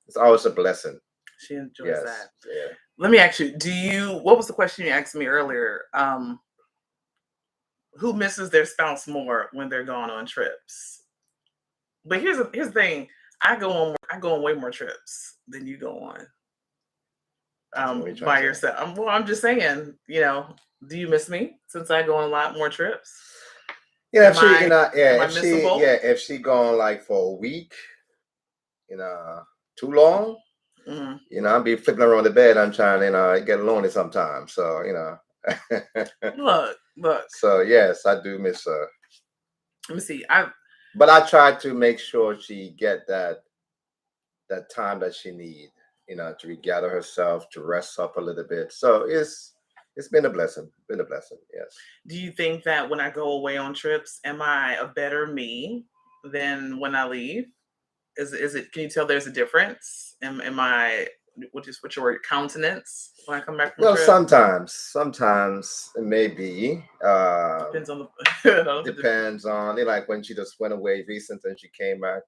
It's always a blessing. She enjoys that. Yes. Yeah. Let me ask you, what was the question you asked me earlier? Who misses their spouse more when they're going on trips? But here's the thing. I go on way more trips than you go on What are you trying by to say? yourself. Well, I'm just saying, do you miss me since I go on a lot more trips? Yeah, if Am she, I am I yeah, missable? if she gone like for a week, you know, too long, Mm-hmm. I'll be flipping around the bed. I'm trying, get lonely sometimes. So, Look. so yes, I do miss her. Let me see. I But I try to make sure she get that time that she need, to regather herself, to rest up a little bit. So it's been a blessing. Been a blessing. Yes. Do you think that when I go away on trips, am I a better me than when I leave? Is it? Can you tell there's a difference? Am I? What's your word? Countenance when I come back from a Well, trip? sometimes it may be. Depends on the. I don't know if it Depends on like when she just went away recent and she came back.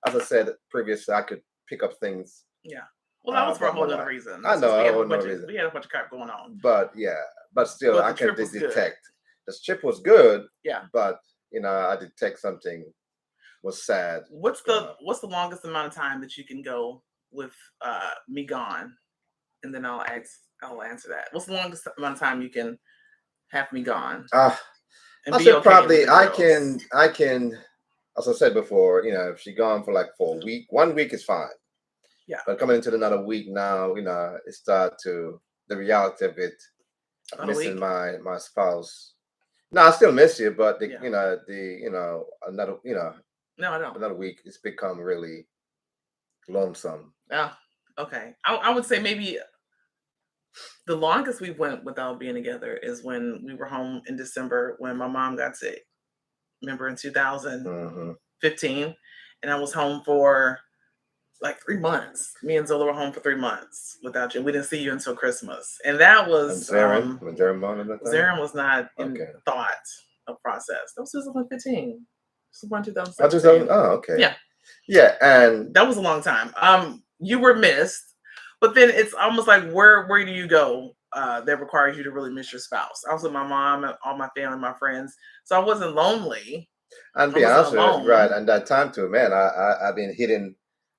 As I said previously, I could pick up things Yeah. Well, that was for a about my whole other wife. reason. I That's because know, I don't know the reason, we had a bunch of crap going on. but yeah, but still, But I the can trip was good. detect the trip was good, Yeah. but I detect something was sad going on. What's the longest amount of time that you can go with me gone? And then I'll answer that. What's the longest amount of time you can have me gone Uh, and I be said okay with probably the girls? I can, as I said before, if she gone for like for a week, 1 week is fine. Yeah. But coming into another week now, it start to the reality of it, of About a missing week? my spouse. No, I still miss you, but Yeah. another No, I don't. another week, it's become really lonesome. Oh, okay. I would say maybe the longest we went without being together is when we were home in December when my mom got sick. Remember in Hmm. 2015? And I was home for like 3 months. Me and Zola were home for 3 months without you. We didn't see you until Christmas. And that And was When Zarin born at that time. Zarin was not in Okay. thought of process. That was 2015. This was born I just don't. 2017. Oh, okay. Yeah, Yeah, and that was a long time. You were missed, but then it's almost like where do you go that requires you to really miss your spouse? I was with my mom and all my family, my friends, so I wasn't lonely. I be wasn't honest with you, right, alone. and that time too, man, I've been hitting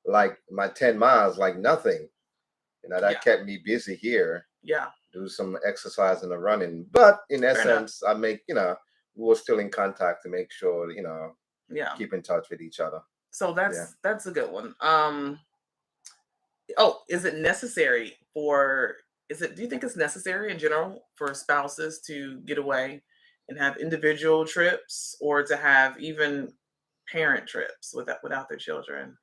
like my 10 miles like nothing. Yeah, That kept me busy here. yeah, Do some exercise and the running, but in fair enough. essence, I make we were still in contact to make sure Yeah, keep in touch with each other. so Yeah. that's a good one. Oh, is it necessary for? Is it? Do you think it's necessary in general for spouses to get away and have individual trips, or to have even parent trips without their children?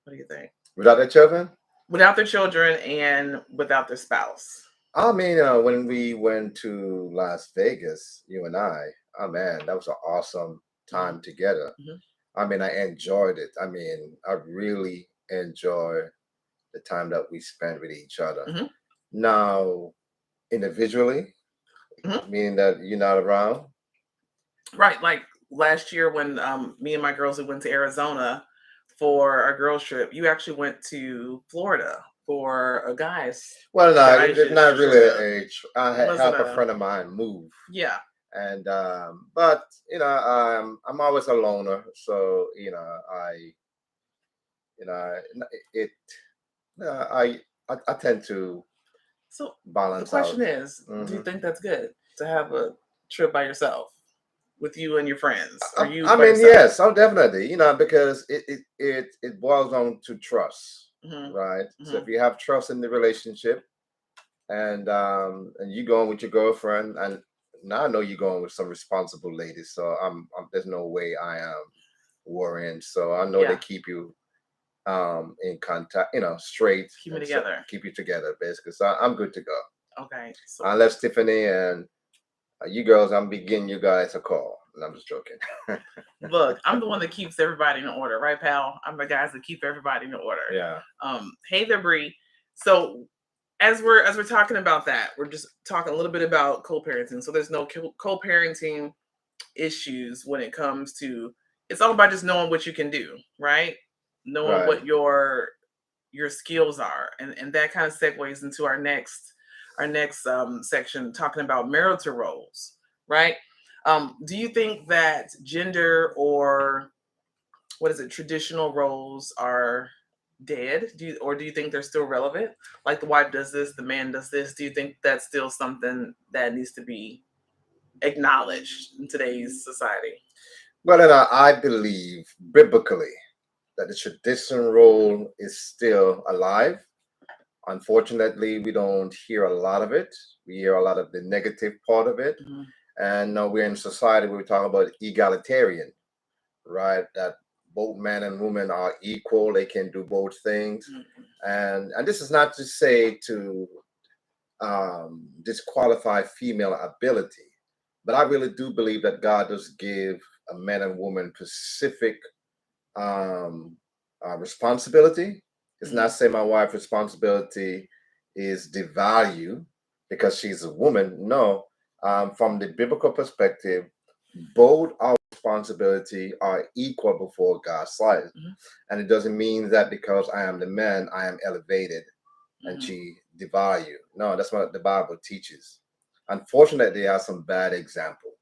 What do you think? Without the children, Without their children and without their spouse. I mean, when we went to Las Vegas, you and I, oh man, that was an awesome Hmm. time together. Hmm. I mean, I enjoyed it. I mean, I really enjoy the time that we spent with each other. Hmm. Now, individually, Hmm. meaning that you're not around. Right, like last year when me and my girls we went to Arizona for our girls trip. You actually went to Florida for a Well, no, it's guys' not really trip. I It had wasn't helped a a friend of mine move, yeah. and but I'm always a loner, so you know, it I tend to So the balance out. question is, do you Hmm. think that's good to have a trip by yourself with you and your friends, or you I by mean, yourself? yes, oh, definitely. Because it boils down to trust, Hmm. right? So Hmm. if you have trust in the relationship, and you going with your girlfriend, and now I know you're going with some responsible ladies, so there's no way I am worrying. So I know they Yeah, keep you in contact, straight, keep me and so together. keep you together basically. So I'm good to go. Okay, so Unless Tiffany and you girls, I'm beginning you guys a call. And I'm just joking. look, I'm the one that keeps everybody in order, right, pal? I'm the guys that keep everybody in order. Yeah. Hey there, Bree. So as we're talking about that, we're just talking a little bit about co-parenting. So there's no co-parenting issues when it comes to. It's all about just knowing what you can do, right? Knowing Right. what your skills are, and that kind of segues into our next section, talking about marital roles, right? Do you think that gender, or what is it, traditional roles are dead? Do you think they're still relevant? Like the wife does this, the man does this. Do you think that's still something that needs to be acknowledged in today's society? Well, and I believe biblically that the traditional role is still alive. Unfortunately, we don't hear a lot of it. We hear a lot of the negative part of it. Mhm, And now we're in a society where we talk about egalitarian, right? That both men and women are equal. They can do both things. mhm, And this is not to say to disqualify female ability, but I really do believe that God does give a man and woman specific um, responsibility. It's mhm, not saying my wife's responsibility is devalue because she's a woman. No, from the biblical perspective, both our responsibility are equal before God's sight. mhm, And it doesn't mean that because I am the man, I am elevated and mhm. she devalue. No, that's what the Bible teaches. Unfortunately, there are some bad examples,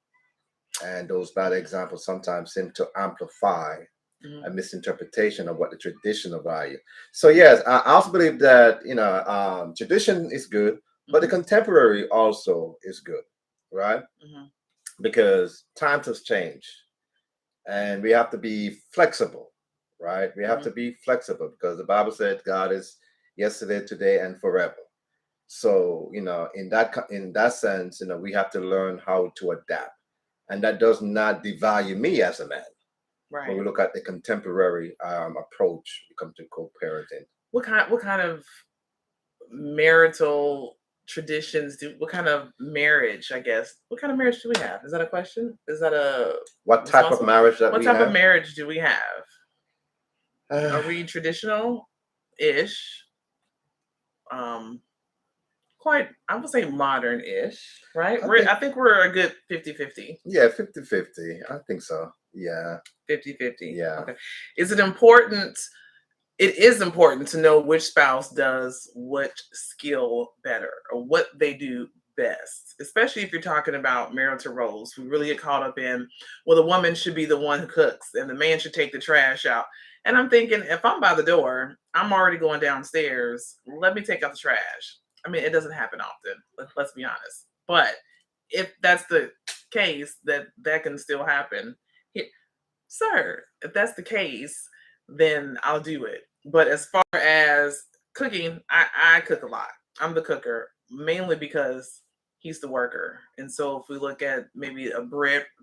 and those bad examples sometimes seem to amplify Mhm, a misinterpretation of what the traditional value. So yes, I also believe that tradition is good, but the mhm, contemporary also is good, right? mhm, Because times have changed, and we have to be flexible, right? We have to mhm. be flexible because the Bible said God is yesterday, today, and forever. So in that sense, we have to learn how to adapt, and that does not devalue me as a man when we Right. look at the contemporary approach when it comes to co-parenting. What kind of marital traditions do what kind of marriage, I guess. What kind of marriage do we have? Is that a question? Is that a What type of responsible? marriage that What we type of have? marriage do we have? Are I we traditional ish? Um quite, I would say modern ish, right? think, I think we're a good 50-50. yeah, 50-50. I think so. Yeah, 50-50. yeah. Okay. Is it important? It is important to know which spouse does what skill better, or what they do best, especially if you're talking about marital roles. We really get caught up in, well, the woman should be the one who cooks and the man should take the trash out. And I'm thinking, if I'm by the door, I'm already going downstairs. Let me take out the trash. I mean, it doesn't happen often. Let's be honest. But if that's the case, that can still happen. Here, sir, if that's the case, then I'll do it. But as far as cooking, I cook a lot. I'm the cooker, mainly because he's the worker. And so if we look at maybe a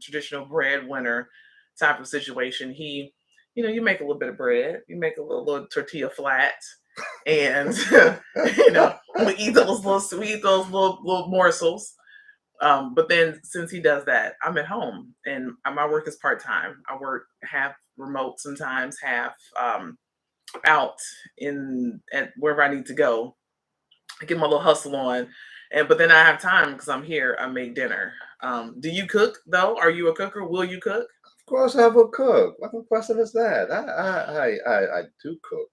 traditional breadwinner type of situation, you make a little bit of bread, you make a little tortilla flat, and we eat those little morsels. But then since he does that, I'm at home, and my work is part time. I work half remote sometimes, half out in at wherever I need to go. I get my little hustle on, and but then I have time because I'm here. I make dinner. Do you cook though? Are you a cooker? Will you cook? Of course, I will cook. What kind of question is that? I do cook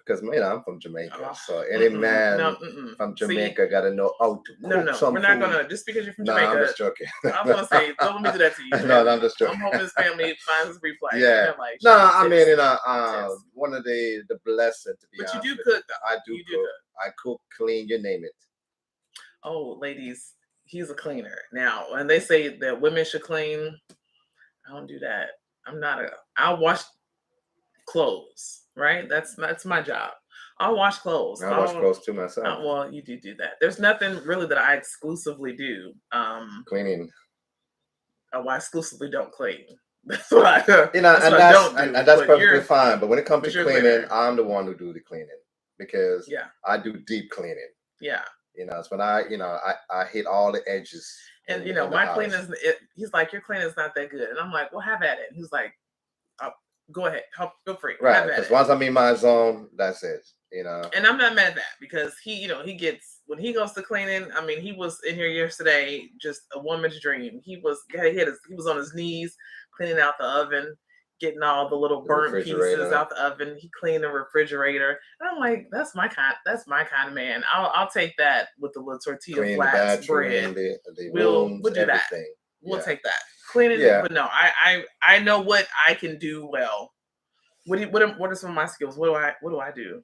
because I'm from Jamaica, Oh, so any mm-mm, no, man mm-mm. from See, Jamaica got to know how to no, no, cook no. We're some not food. gonna, just because you're from No, I'm Jamaica. just joking. I was gonna say, don't let me do that to you. No, And I'm just joking. I'm hoping his family finds this replay and Yeah. they're like, No, Shane, I mean, tips, tips. one of the blessing to be But you honest do with you. cook though. I do You do cook. cook. I cook, clean, you name it. Oh, ladies, he's a cleaner. Now, when they say that women should clean, I don't do that. I'll wash clothes, right? That's my job. I'll wash clothes. I wash clothes too myself. Well, you do that. There's nothing really that I exclusively do. Cleaning. Oh, I exclusively don't clean. That's what I. That's And what I don't and do. that's But perfectly fine. But when it comes to you're a cleaning, cleaner. I'm the one who do the cleaning because Yeah, I do deep cleaning. yeah. It's when I hit all the edges And in the my house. cleaning he's like, your cleaning is not that good, and I'm like, well, have at it. And he's like, oh, go ahead, feel free, Right, have at because it. once I'm in my zone, that's it. And I'm not mad at that because he gets, when he goes to cleaning. I mean, he was in here yesterday, just a woman's dream. He was on his knees cleaning out the oven. getting all the little The burnt pieces refrigerator. out the oven. He cleaned the refrigerator. And I'm like, that's my kind. That's my kind of man. I'll take that with the little tortilla Clean the flats, bread. bathroom, the We'll rooms, do that. everything. We'll Yeah. take that. Cleaning, Yeah. but no, I know what I can do well. What are some of my skills? What do I do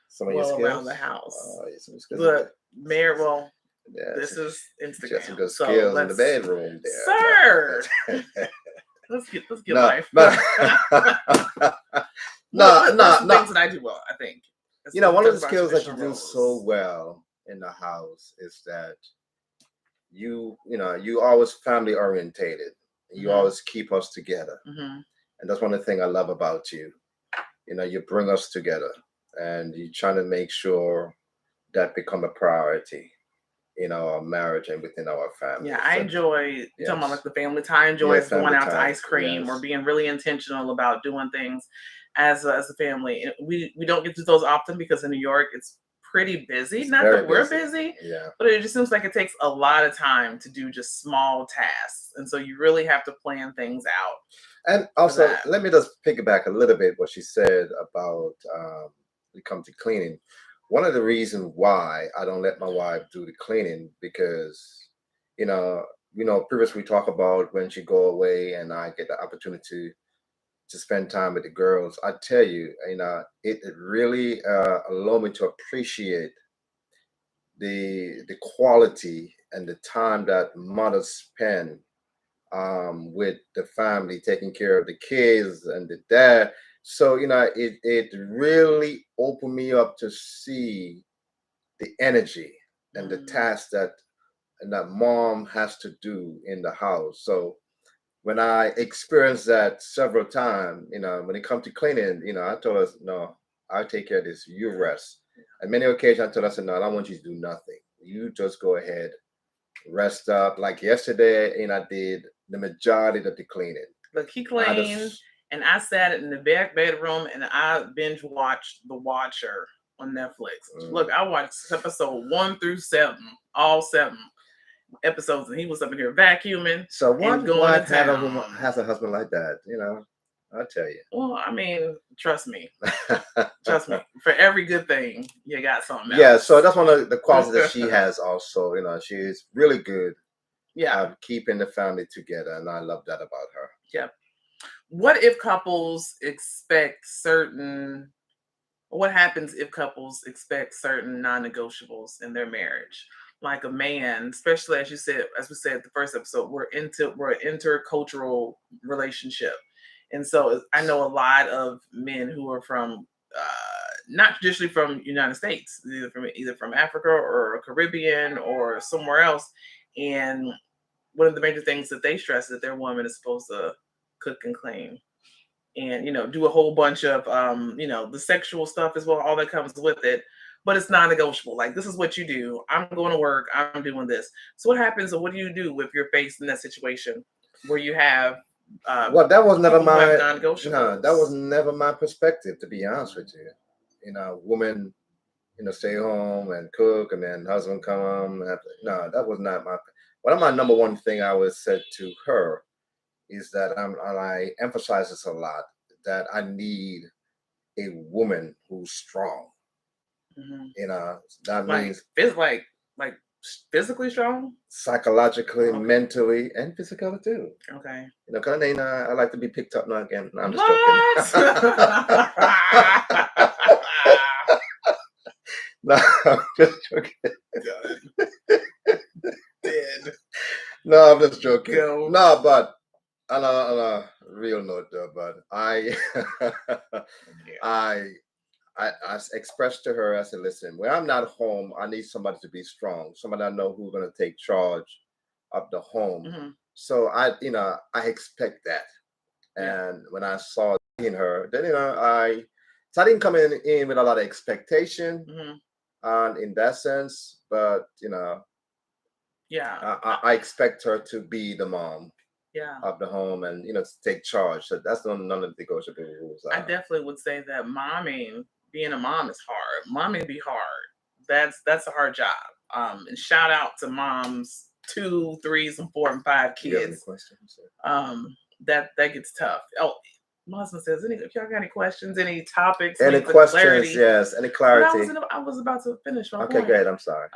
Some of your well around skills. the house? Yeah, some skills. Look, Mayor, well, Yeah, this is she has some Instagram. good So skills in the let's, bedroom sir, there. let's get No, life. no, What's some no. things that I do well? I think One talk of the about skills that you traditional do so roles. well in the house is that you always family orientated. You Hmm. always keep us together, Hmm. and that's one of the things I love about you. You bring us together, and you trying to make sure that become a priority in our marriage and within our family. Yeah, I So enjoy you talking about like yes, the family time. I enjoy yeah, us going family out to time. ice cream or Yes, being really intentional about doing things as a family. And we don't get to do those often because in New York it's pretty busy. it's Not very that we're busy. busy, Yeah, but it just seems like it takes a lot of time to do just small tasks. And so you really have to plan things out and for also that. let me just piggyback a little bit what she said about when it comes to cleaning. One of the reasons why I don't let my wife do the cleaning because you know previously we talk about when she go away and I get the opportunity to spend time with the girls. I tell you, it really allowed me to appreciate the quality and the time that mothers spend with the family, taking care of the kids and the dad. So it really opened me up to see the energy and the Mm. task that mom has to do in the house. So when I experienced that several times, when it comes to cleaning, I told us, no, I'll take care of this. You rest. And many occasions I told us, no, I don't want you to do nothing. You just go ahead, rest up. Like yesterday, I did the majority of the cleaning. Look, he I cleaned, just and I sat in the back bedroom and I binge watched The Watcher on Netflix. Look, mm. I watched episode 1 through 7, all 7 episodes, and he was up in here vacuuming So and what going to wife had a town. has a husband like that? I tell Well, I mean, trust me, you. trust me. For every good thing, you got something Yeah, so else. that's one of the qualities that she has also. She's really good Yeah, keeping the family together, and I love that about her. yeah. What if couples expect certain what happens if couples expect certain non-negotiables in their marriage? Like a man, especially as we said the first episode, we're an intercultural relationship. And so I know a lot of men who are from not traditionally from United States, either from Africa or Caribbean or somewhere else. And one of the major things that they stress is that their woman is supposed to cook and clean and do a whole bunch of the sexual stuff as well, all that comes with it. But it's non-negotiable. Like, this is what you do. I'm going to work. I'm doing this. So what happens, or what do you do if you're faced in that situation where you have Well, that was never people who have my no, that was non-negotiables? never my perspective, to be honest with you. Woman, stay home and cook, and then husband come home. No, that was not my. One of my number one thing I always said to her is that and I emphasize this a lot, that I need a woman who's strong. Hmm. That like means like physically strong. psychologically, Okay. mentally, and physically too. Okay. Because I like to be picked up now again. No, I'm just joking. What? No, I'm just joking. Done. Dead. No, I'm just joking. Go. No, but on a real note, though, but Yeah. I, I expressed to her, I said, listen, when I'm not home, I need somebody to be strong, somebody I know who's going to take charge of the home. Hmm. So I expect that. Yeah. And when I saw in her, then so I didn't come in with a lot of expectation, Hmm. in that sense. But Yeah. I expect her to be the mom Yeah. of the home and to take charge. So that's none of the negotiable rules I are. definitely would say that being a mom is hard. Momming be hard. That's a hard job. And shout out to moms, 2, 3s, and 4 and 5 Do you have any kids. questions? That gets tough. Oh, My husband says, if y'all got any questions, any topics, Any need the questions? clarity. Yes. Any But clarity? I was about to finish my Okay, point. great. I'm sorry.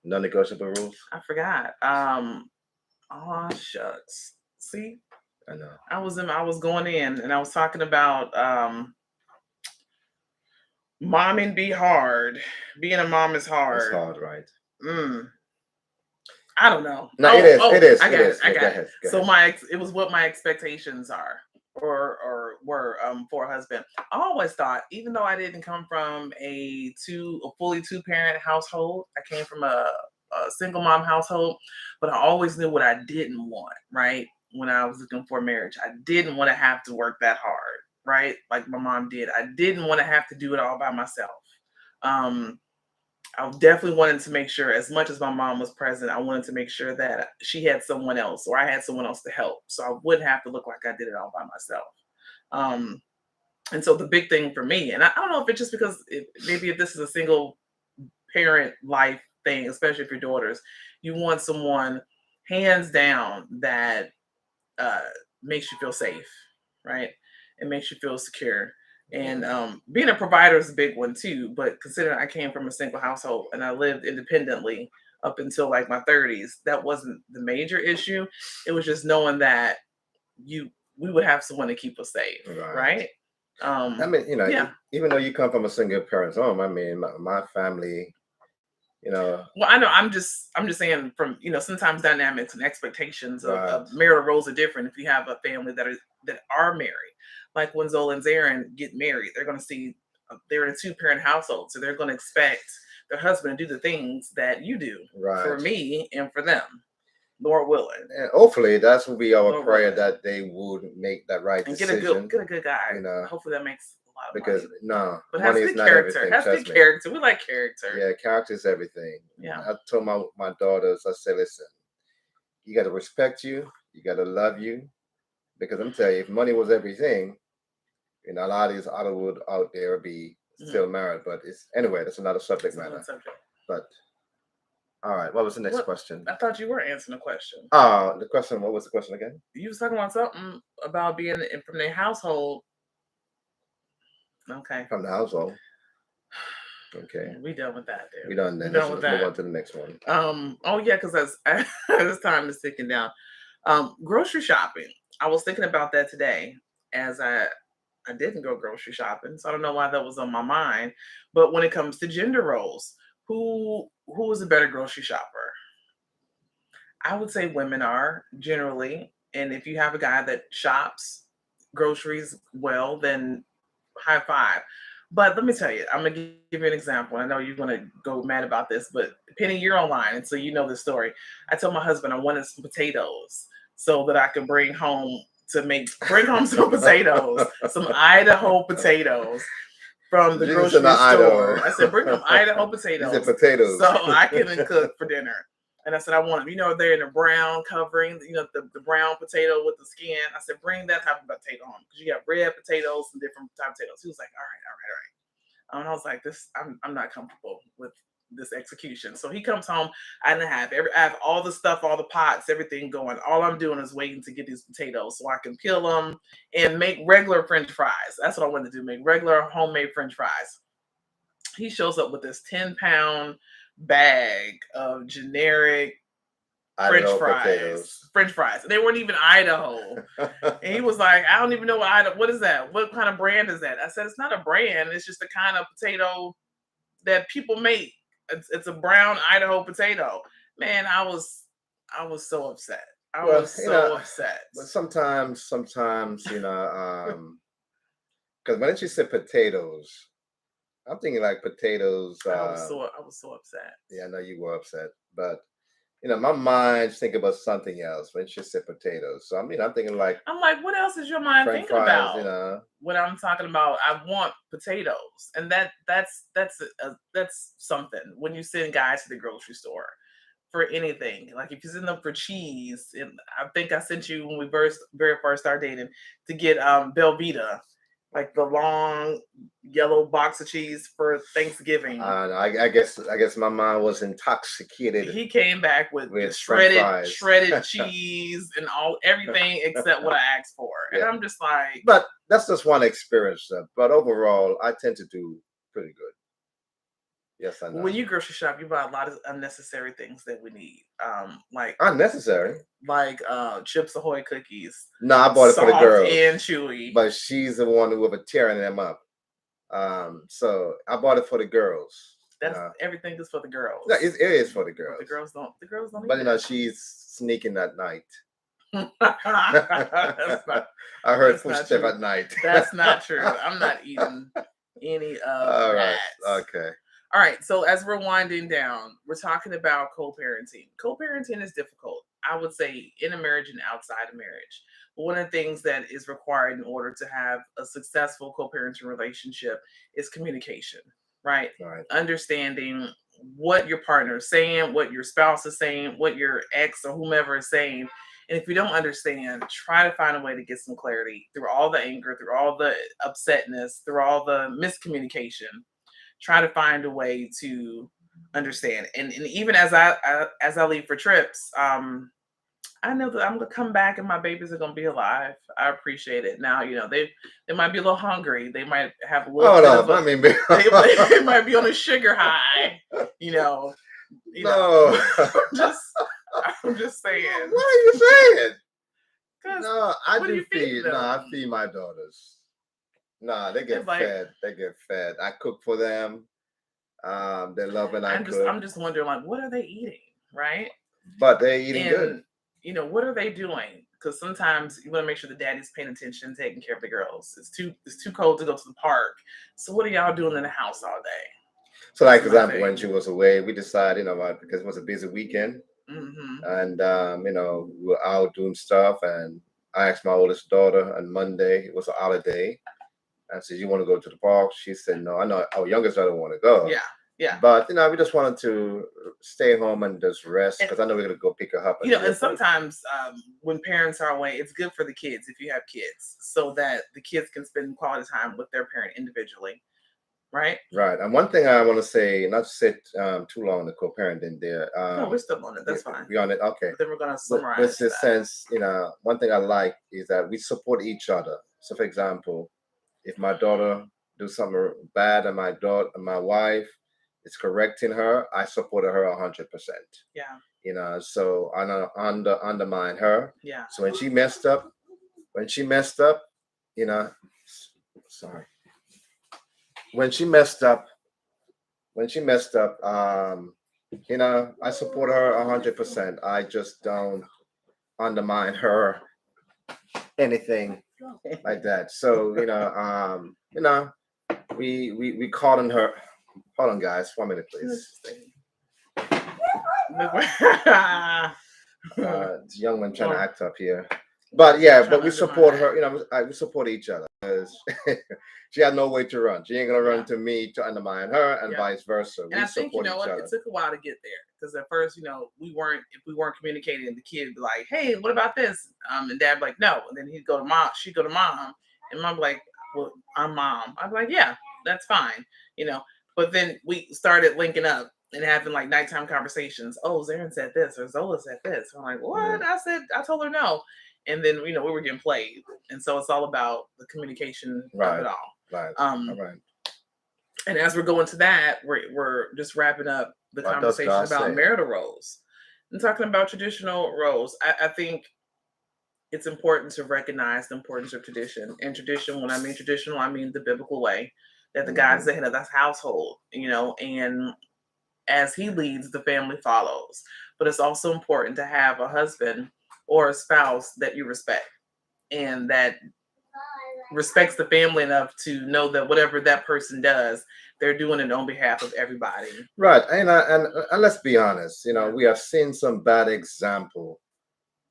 Non-negotiable rules. I forgot. Oh shucks. See, I know. I was going in and I was talking about momming be hard. Being a mom is It's hard. hard, right? I don't know. No, it is. It is. I It got it. is. I Yeah, go got it. ahead. Go So ahead. it was what my expectations are or were for a husband. I always thought, even though I didn't come from a fully two parent household, I came from a single mom household, but I always knew what I didn't want, right? When I was looking for marriage, I didn't want to have to work that hard, right? Like my mom did. I didn't want to have to do it all by myself. Um, I definitely wanted to make sure, as much as my mom was present, I wanted to make sure that she had someone else or I had someone else to help. So I wouldn't have to look like I did it all by myself. Um, and so the big thing for me, and I don't know if it's just because maybe if this is a single parent life thing, especially if your daughters, you want someone hands down that uh, makes you feel safe, right? It makes you feel secure. And being a provider is a big one too. But considering I came from a single household and I lived independently up until like my 30s, that wasn't the major issue. It was just knowing that you we would have someone to keep us safe, Right. right? I mean, Yeah. even though you come from a single parent's home, I mean, my family, you know, Well, I know I'm just saying from sometimes dynamics and expectations right, of marital roles are different if you have a family that are married. Like when Zola and Zarin get married, they're going to see they're in a two-parent household, so they're going to expect their husband to do the things that you do for right. me and for them, Lord willing, And hopefully that's will be our Lord prayer willing, that they would make that right and decision, get a good guy. you know, Hopefully that makes a lot of because money, no, but has money is good not character. everything, Has good trust me. character. We like character. Yeah, character is everything. Yeah. I told my daughters, I said, listen, you got to respect you got to love you, because I'm telling you, if money was everything, a lot of these Hollywood out there would be Mhm. still married. But it's anyway, that's another subject That's another matter. subject. But all right, what was the next What? question? I thought you were answering a question. Oh, the question. What was the question again? You was talking about something about being from their household. Okay. From the household. Okay, We done with that, dude. we done We then. done with Let's move that. on to the next one. Oh yeah, because as time is ticking down. Grocery shopping. I was thinking about that today as I didn't go grocery shopping, so I don't know why that was on my mind. But when it comes to gender roles, who is a better grocery shopper? I would say women are generally, and if you have a guy that shops groceries well, then high five. But let me tell you, I'm gonna give you an example. I know you're gonna go mad about this, but Penny, you're online, and so you know the story. I told my husband I wanted some potatoes so that I could bring home some potatoes, some Idaho potatoes from the You didn't say grocery not store. Idaho. I said, bring them Idaho You said potatoes potatoes. so I can cook for dinner. And I said, I want them, they're in a brown covering, the brown potato with the skin. I said, bring that type of potato home because you got red potatoes and different type of potatoes. He was like, all right, all right, all right. And I was like, I'm not comfortable with this execution. So he comes home. I have all the stuff, all the pots, everything going. All I'm doing is waiting to get these potatoes so I can peel them and make regular French fries. That's what I wanted to do, make regular homemade French fries. He shows up with this 10-pound bag of generic French Idaho fries. potatoes. French fries. They weren't even Idaho. And he was like, I don't even know what is that? What kind of brand is that? I said, it's not a brand. It's just the kind of potato that people make. It's a brown Idaho potato. Man, I was so upset. I Well, was so upset. but sometimes, because when you said potatoes, I'm thinking like potatoes. I was so upset. Yeah, I know you were upset, but my mind's thinking about something else when she said potatoes. So I'm thinking like I'm like, what else is your mind French thinking fries. about? When I'm talking about, I want potatoes, and that's something. When you send guys to the grocery store for anything, like if you send them for cheese, and I think I sent you when we very first started dating to get Belvita, like the long yellow box of cheese for Thanksgiving. I guess my mind was intoxicated He came back with with just French shredded fries. shredded cheese and everything except what I asked for. And Yeah. I'm just like, But that's just one experience. But overall, I tend to do pretty good. Yes, I know. when you grocery shop, you buy a lot of unnecessary things that we need. Unnecessary. Like Chips Ahoy cookies, No, I bought it for the soft girls, and chewy. but she's the one who was tearing them up. So I bought it for the girls. That's everything is for the girls. No, it is for the But girls. the girls don't. The girls don't. But Eat she's sneaking at night. That's not, I heard that's not footstep true. at night. That's not true. I'm not eating any of All that. right. Okay. All right. So as we're winding down, we're talking about co-parenting. Co-parenting is difficult, I would say, in a marriage and outside of marriage. But one of the things that is required in order to have a successful co-parenting relationship is communication, right? Right. Understanding what your partner is saying, what your spouse is saying, what your ex or whomever is saying. And if you don't understand, try to find a way to get some clarity through all the anger, through all the upsetness, through all the miscommunication. Try to find a way to understand. And even as I leave for trips, I know that I'm gonna come back and my babies are gonna be alive. I appreciate it. Now, they might be a little hungry. They might have a little bit of they might be on a sugar high. No. I'm just saying. What are you saying? No, I what do do you feed feed. No, I them? feed my daughters. No, they get It's like, fed. They get fed. I cook for them. They love when I I'm cook. just wondering, like, what are they eating, right? But they're eating good. And what are they doing? Because sometimes you want to make sure the daddy's paying attention, taking care of the girls. It's too cold to go to the park. So what are y'all doing in the house all day? So, like, for That's my example, when thing. she was away, we decided, what, because it was a busy weekend, hmm and we were out doing stuff, and I asked my oldest daughter on Monday, it was a holiday. I said, "You want to go to the park?" She said, "No." I know our youngest daughter want to go. Yeah, yeah. But we just wanted to stay home and just rest And because I know we're gonna go pick her up. At the and airport. sometimes when parents are away, it's good for the kids if you have kids, so that the kids can spend quality time with their parent individually, right? Right. And one thing I want to say, not to sit too long on the co-parenting there. No, we're still on it. That's fine. We on it. Okay. But then we're gonna But summarize this is that. sense, one thing I like is that we support each other. So, for example, if my daughter do something bad and my wife is correcting her, I supported her 100%. Yeah, So I don't undermine her. yeah. So when she messed up, you know, sorry, when she messed up, I support her 100%. I just don't undermine her anything like that. So we called on her. Hold on, guys. 1 minute, please. It's a young man trying to act up here. But yeah, but we support her. We support each other because she had no way to run. She ain't gonna run to me to undermine her, and vice versa. And I think support each other. it took a while to get there because at first, if we weren't communicating, the kid would be like, "Hey, what about this?" And dad would be like, "No," and then he'd go to mom. She'd go to mom, and mom would be like, "Well, I'm mom." I'd be like, "Yeah, that's fine," But then we started linking up and having like nighttime conversations. Oh, Zarin said this, or Zola said this. I'm like, what? I told her no. And then we were getting played, and so it's all about the communication of it all. Right. Right. And as we're going to that, we're just wrapping up the conversation about marital roles and talking about traditional roles. I think it's important to recognize the importance of tradition. And tradition, when I mean traditional, I mean the biblical way that the guy's the head of that household, and as he leads, the family follows. But it's also important to have a husband or a spouse that you respect and that respects the family enough to know that whatever that person does, they're doing it on behalf of everybody. Right. And let's be honest, we have seen some bad example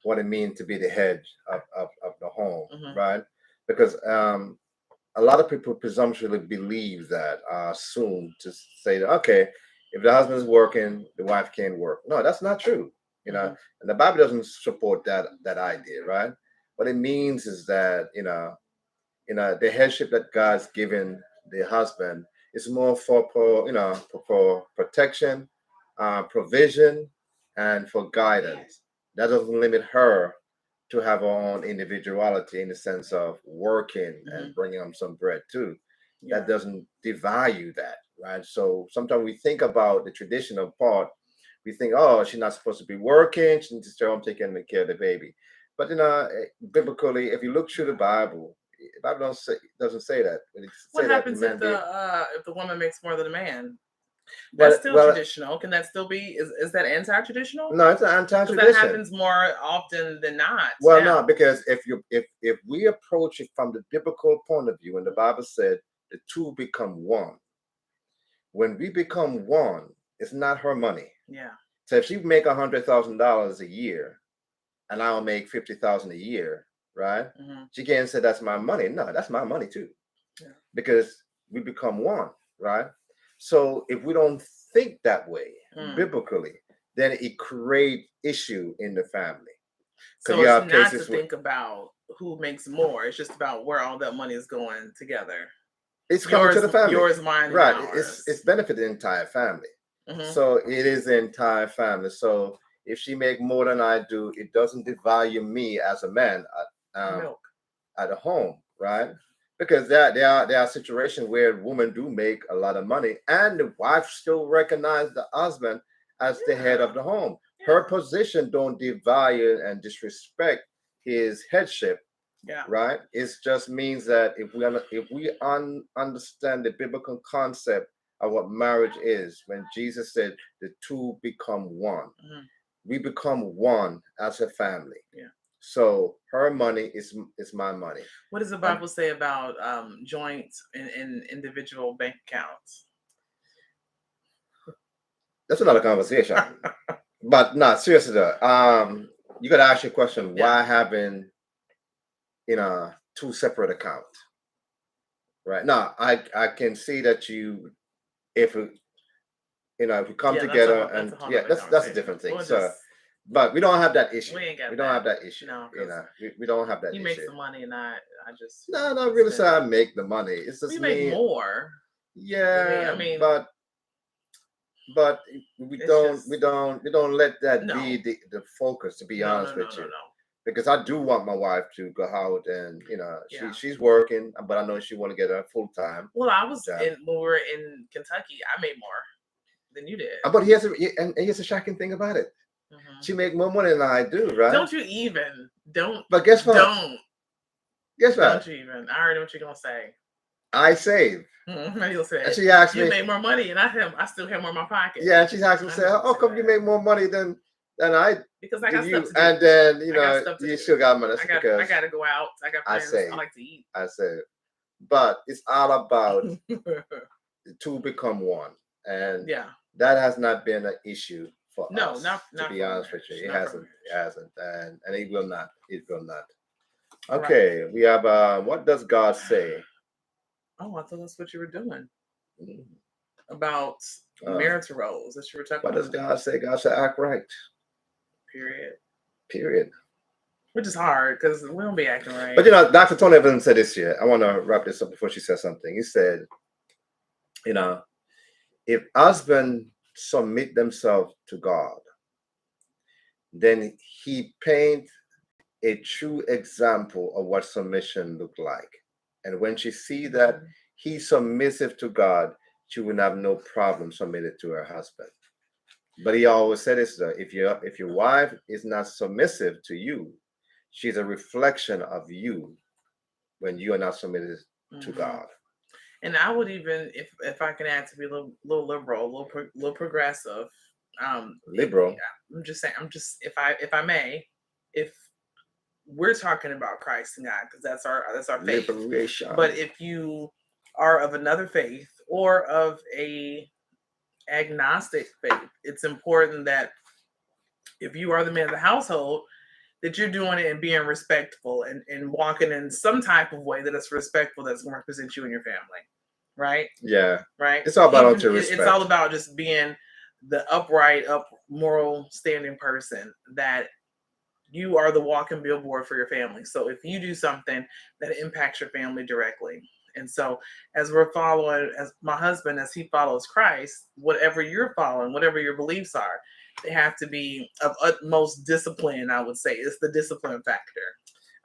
what it means to be the head of the home, right? Because a lot of people presumptuously believe that, assume to say that, okay, if the husband's working, the wife can't work. No, that's not true. And the Bible doesn't support that idea, right? What it means is that, the headship that God's given the husband is more for protection, provision, and for guidance. That doesn't limit her to have her own individuality in the sense of working Hmm. and bringing home some bread too. That Yeah. doesn't devalue that, right? So sometimes we think about the traditional part. We think, oh, she's not supposed to be working. She needs to stay home taking care of the baby. But biblically, if you look through the Bible doesn't say that. It What say that the happens man be if the woman makes more than a man? That's well. still Well, traditional. Can that still be? Is that anti-traditional? no, it's an Because that anti-tradition. happens more often than not Well, no, now. because if we approach it from the biblical point of view, and the Bible said the two become one. When we become one, it's not her money. Yeah. So if she make $100,000 a year, and I'll make 50,000 a year, right? Hmm. She can't say that's my money. No, that's my money too, Yeah. because we become one, right? So if we don't think that way Mm. biblically, then it create issue in the family. Because So you it's have not to cases where think about who makes more. It's just about where all that money is going together. it's coming to the family, Yours, mine, and right? It's ours. benefited the entire family. Hmm. So it is the entire family. So if she make more than I do, it doesn't devalue me as a man Milk. at a home, right? Because there are situations where women do make a lot of money, and the wife still recognize the husband as the head Yeah. of the home. Her Yeah. position don't devalue and disrespect his headship, Yeah. right? It just means that if we understand the biblical concept of what marriage is, when Jesus said the two become one, Hmm. we become one as a family. Yeah. So her money is my money. What does the And Bible say about joint and individual bank accounts? that's another conversation. But no, seriously though, you gotta ask your question, Yeah. why having two separate accounts? Right. Now I can see that if if we come Yeah. together, That's and a whole yeah, nother that's a conversation. different thing. We'll So, just but we don't have that issue. we ain't We got don't that. have that issue. No, because We don't have that he makes issue. the money and I just No, not really spend say I it. make the money. It's just We make me. more than me. I Yeah, mean, but we it's don't just we don't we don't let that be no, the focus, to be no, no, honest no, with no, you. no. Because I do want my wife to go out, and Yeah. she's working, but I know she want to get a full-time Well, I was job. in when we were in Kentucky. I made more than you did. But and here's a shocking thing about it. Hmm. She make more money than I do, right? Don't you even don't But guess what? don't Guess don't what? you even. I already know what you're gonna say. I save. You'll And say she asked you me, made more money, and I still have more in my pocket. yeah, and she's asked me, I say, know you're how gonna say come you that make more money than I because I do got stuff you? to do. And then, I got stuff to you do. still got money. I That's got because to go out. I got I plans. I save. like to eat. I save. But it's all about the two become one. And Yeah. that has not been an issue for No, us, to not be for honest with you. marriage. It Not for hasn't. marriage. It hasn't. And it will not. It will not. Right. Okay, we have what does God say? Oh, I thought that's what you were doing Mm, about Uh, marital roles that you were talking what about does today. God say? God said, act right. Period. Period. Which is hard because we don't be acting right. But Dr. Tony Evans said this year. I want to wrap this up before she says something. He said, you know, if husbands submit themselves to God, then he paint a true example of what submission looked like. And when she see that Mhm. he's submissive to God, she would have no problem submitted to her husband. But he always said this: if your wife is not submissive to you, she's a reflection of you when you are not submitted to Mhm. God. And I would even, if I can add to be a little liberal, little progressive. If Liberal, I'm just saying, if I may, if we're talking about Christ and God, because that's our faith. liberation. But if you are of another faith or of a agnostic faith, it's important that if you are the man of the household, that you're doing it and being respectful and walking in some type of way that is respectful that's going to represent you and your family. Right? Yeah, Right? it's all about Even to it's all respect. about just being the upright, up moral standing person that You are the walking billboard for your family. So if you do something that impacts your family directly. And so as we're following, as my husband, as he follows Christ, whatever you're following, whatever your beliefs are, they have to be of utmost discipline, I would say. It's the discipline factor,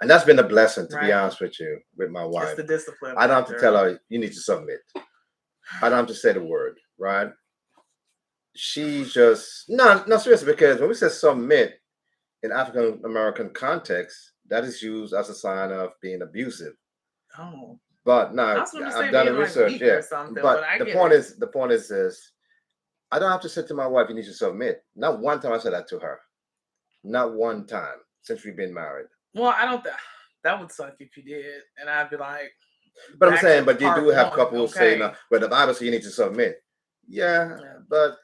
And that's been a blessing, to be right? honest with you, with my It's wife. the discipline I don't have to factor. tell her, you need to submit. I don't have to say the word, right? She just, no, seriously, because when we say submit in African American context, that is used as a sign of being abusive. Oh, But I no, was going to I've say done the being like research, weak yeah. or something, but But I the get point it. is, this: I don't have to say to my wife, "You need to submit." Not one time I said that to her. Not one time since we've been married. Well, I don't. That would suck if you did, and I'd be like, But I'm back saying, to but you do part have one. couples saying, Okay. "Well, the Bible says you need to submit." Yeah, Yeah. but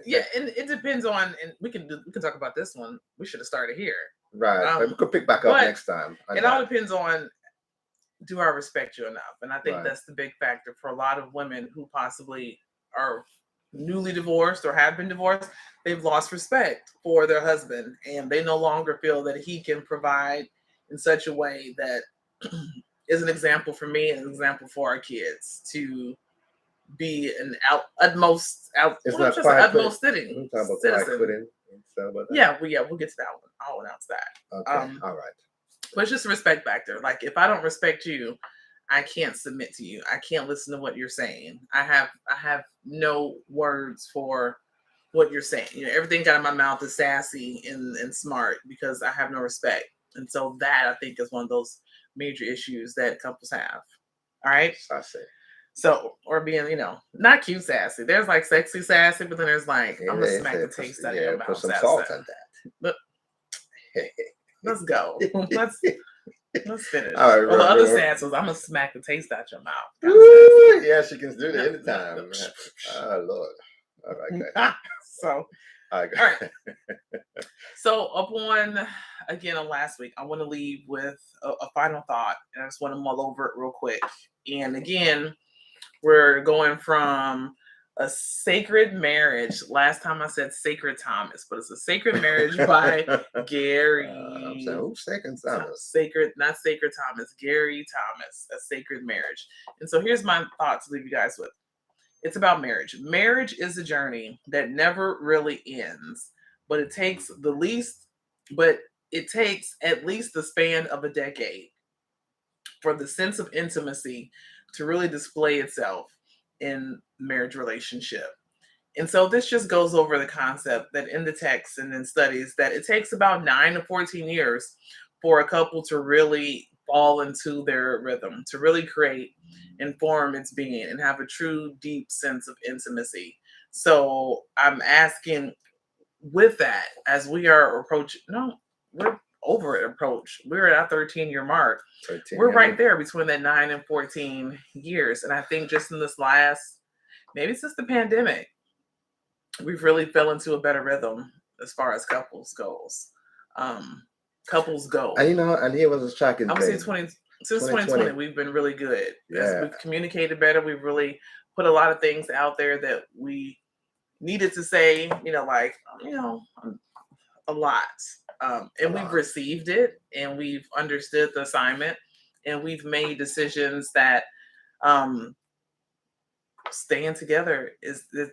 Yeah, and it depends on, and we can talk about this one. We should have started here. right. But we could pick back up But next time on it all that. depends on, do I respect you enough? And I think Right. that's the big factor for a lot of women who possibly are newly divorced or have been divorced. They've lost respect for their husband, and they no longer feel that he can provide in such a way that is an example for me and an example for our kids to be an It's not quiet quitting. utmost sitting We're talking about quiet citizen. quitting and stuff like that. Yeah, we'll get to that one. I'll announce that. Okay. All right. But it's just a respect factor. Like if I don't respect you, I can't submit to you. I can't listen to what you're saying. I have no words for what you're saying. Everything out of my mouth is sassy and smart because I have no respect. And so that, I think, is one of those major issues that couples have. All right. Sassy. So, or being, not cute sassy. There's like sexy sassy, but then there's like, I'm gonna smack the taste out of your mouth. Put some salt in that. Let's go. Let's finish. All right, Well, the other remember. sass was, I'm gonna smack the taste out your mouth. Woo, yeah, she can do that anytime. Oh Lord. All right. Okay. So, all right. So upon, again, on last week, I want to leave with a final thought, and I just want to mull over it real quick. And again, we're going from a sacred marriage. Last time I said Sacred Thomas, but it's a sacred marriage by Gary. I'm saying, who's Sacred Thomas? Sacred, not Sacred Thomas. Gary Thomas, a sacred marriage. And so here's my thought to leave you guys with. It's about marriage. Marriage is a journey that never really ends, but it takes at least the span of a decade for the sense of intimacy to really display itself in marriage relationship. And so this just goes over the concept that in the text and in studies that it takes about 9 to 14 years for a couple to really fall into their rhythm, to really create and form its being and have a true deep sense of intimacy. So I'm asking, with that, as we are approaching, no, we're over it approach. We're at our 13-year mark. 13, we're right there between that 9 and 14 years. And I think just in this last, maybe since the pandemic, we've really fell into a better rhythm as far as couples goes. Couples go. And here was a shocking thing. Since 2020, we've been really good. Yeah. As we've communicated better, we've really put a lot of things out there that we needed to say, a lot. And we've received it, and we've understood the assignment, and we've made decisions that staying together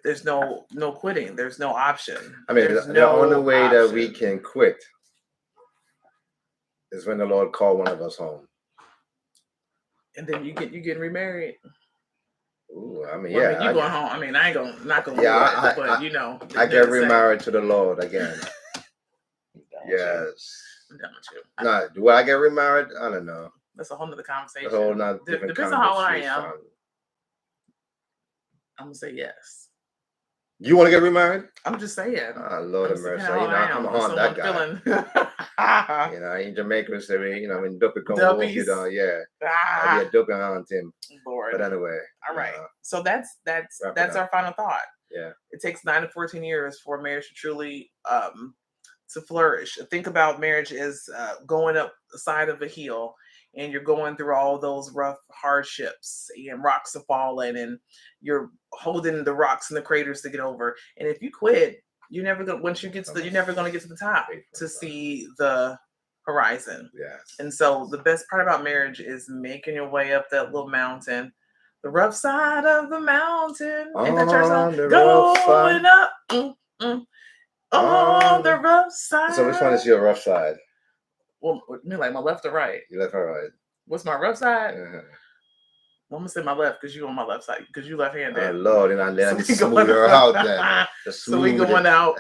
there's no quitting. There's no option. I mean, the only way that we can quit is when the Lord called one of us home. And then you getting remarried. Ooh, I mean, you going home. I mean, I ain't not gonna do it, but I get remarried to the Lord again. Yes. I'm done with you. No, do I get remarried? I don't know. That's a whole nother conversation. A whole nother different depends on how old I am. I'm gonna say yes. You want to get remarried? I'm just saying. Oh, Lord of mercy. I'm on that guy. In Jamaica, say, when Duppy come over, yeah. I'll be a Duppy on him. Lord. But anyway. All right. So that's our final thought. Yeah. It takes 9 to 14 years for marriage to truly to flourish. Think about marriage as going up the side of a hill, and you're going through all those rough hardships, and rocks are falling, and you're holding the rocks and the craters to get over. And if you quit, You're never gonna once you get to I'm the you're never gonna get to the top faithful, to bro. see the horizon. Yes. And so the best part about marriage is making your way up that little mountain, the rough side of the mountain. Ain't that your song? On the rough Going side. up on the rough side. So which one is your rough side? Well, me like my left or right? You left or right? What's my rough side? Uh-huh. Well, I'm gonna say my left because you on my left side because you left-handed. Oh Lord, and then So I we just going smooth her out up. then. Just So we smooth going it. out.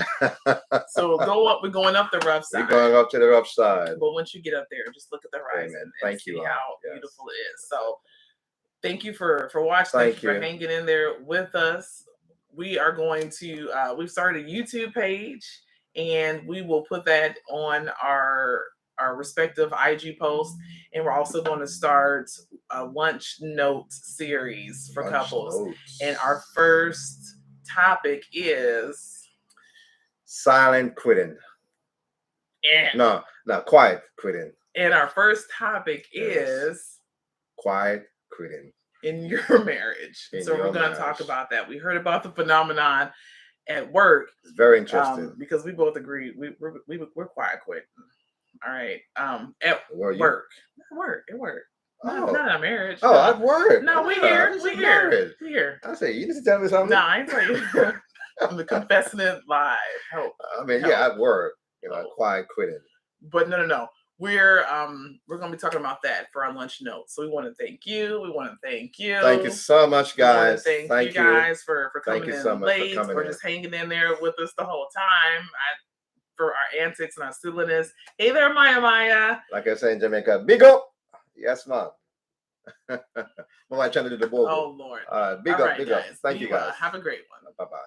So go up. We're going up the rough We're side. going up to the rough side. But once you get up there, just look at the horizon Amen. and Thank see you, how yes. beautiful it is. So thank you for watching. Thank Thank you for you. hanging in there with us. We are going to we've started a YouTube page, and we will put that on our respective IG posts, and we're also going to start a lunch note series for Lunch couples. notes. And our first topic is silent quitting. and, No, quiet quitting. and our first topic Yes. is Quiet quitting. in your marriage. In So your we're going to talk marriage. about that. We heard about the phenomenon at work. It's very interesting. Because we both agreed we're quiet quitting. All right. At Were you? work. At work. Not in our marriage. Oh, no. at work. No, we Yeah, here. I'm We just here. married. We here. I say, you need to tell me something. No, I ain't tell you. I'm confessing it live. Help. I mean, Help. yeah, at work. You know, Help. quiet quitting. But no. We're going to be talking about that for our lunch note. So we want to thank you. We want to thank you. Thank you so much, We wanna guys. thank you you guys for coming you in so much for late, coming or in. just hanging in there with us the whole time. For our antics and our silliness. Hey there, Maya. Like I say in Jamaica, big up. Yes, ma'am. What am I trying to do the bowl? Oh Lord. Big All up, right, big guys. up. Thank you, guys. Have a great one. Bye-bye.